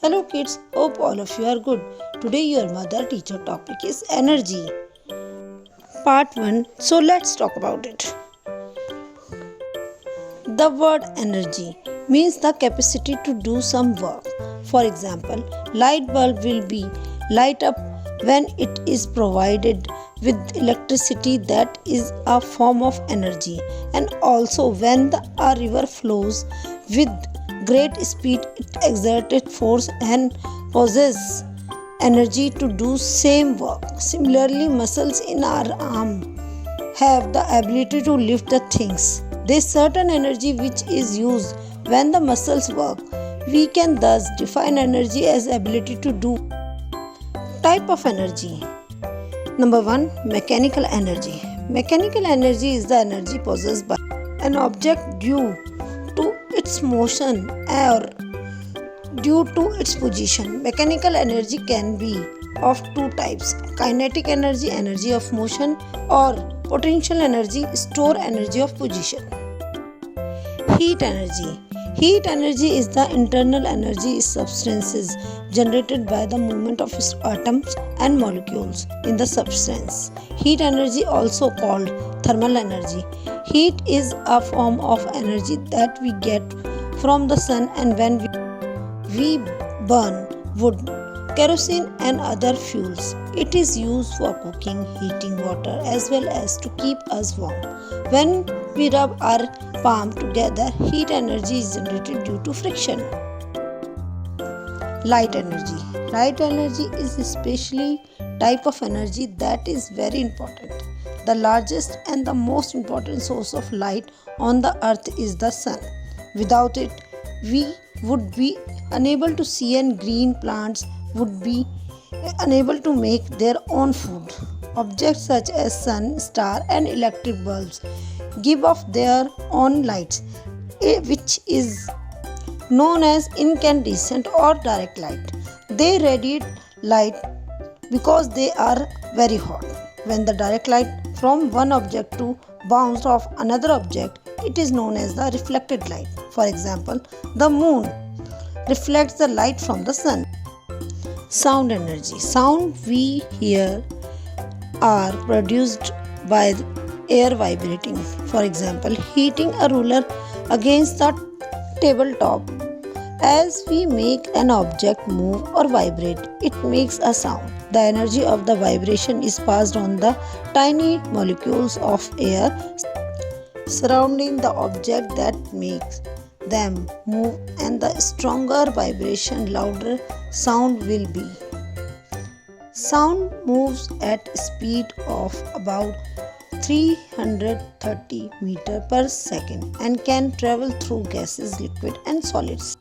Hello kids, hope all of you are good. Today your mother teacher topic is energy. Part 1. So let's talk about it. The word energy means the capacity to do some work. For example, light bulb will be light up when it is provided with electricity, that is a form of energy, and also when a river flows with great speed it exerted force and possesses energy to do same work. Similarly, muscles in our arm have the ability to lift the things. There is certain energy which is used when the muscles work. We can thus define energy as ability to do. Type of energy. Number 1. Mechanical energy. Mechanical energy is the energy possessed by an object due to its motion or due to its position. Mechanical energy can be of two types: kinetic energy, energy of motion, or potential energy, store energy of position. Heat energy. Heat energy is the internal energy substances generated by the movement of atoms and molecules in the substance. Heat energy, also called thermal energy. Heat is a form of energy that we get from the sun, and when we burn wood, kerosene and other fuels, it is used for cooking, heating water as well as to keep us warm. When we rub our palm together, heat energy is generated due to friction. Light energy. Light energy is especially type of energy that is very important. The largest and the most important source of light on the earth is the sun. Without it, we would be unable to see, and green plants would be unable to make their own food. Objects such as sun, star and electric bulbs give off their own lights, which is known as incandescent or direct light. They radiate light because they are very hot. When the direct light from one object to bounced off another object, it is known as the reflected light. For example, the moon reflects the light from the sun. Sound energy. Sound we hear are produced by air vibrating. For example, hitting a ruler against the tabletop. As we make an object move or vibrate, it makes a sound. The energy of the vibration is passed on the tiny molecules of air surrounding the object that makes them move, and the stronger vibration, louder sound will be. Sound moves at speed of about 330 meters per second and can travel through gases, liquid and solids.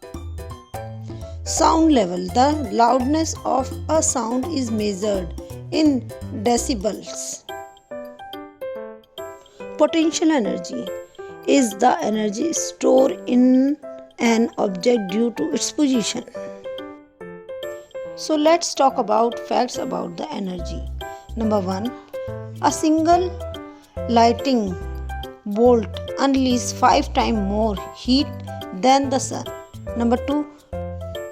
Sound level. The loudness of a sound is measured in decibels. Potential energy is the energy stored in an object due to its position. So let's talk about facts about the energy. Number 1. A single lightning bolt unleashes 5 times more heat than the sun. Number 2.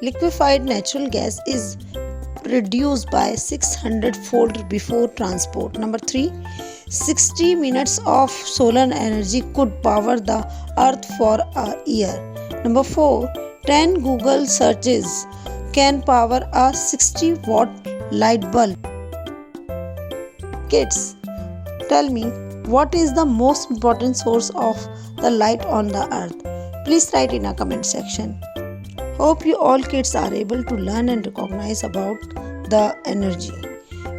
Liquefied natural gas is reduced by 600-fold before transport. Number 3. 60 minutes of solar energy could power the earth for a year. Number 4. 10 Google searches can power a 60-watt light bulb. Kids, tell me, what is the most important source of the light on the earth? Please write in a comment section. Hope you all kids are able to learn and recognize about the energy.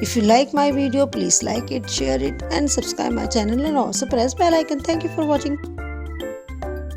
If you like my video, please like it, share it and subscribe my channel, and also press bell icon. Thank you for watching.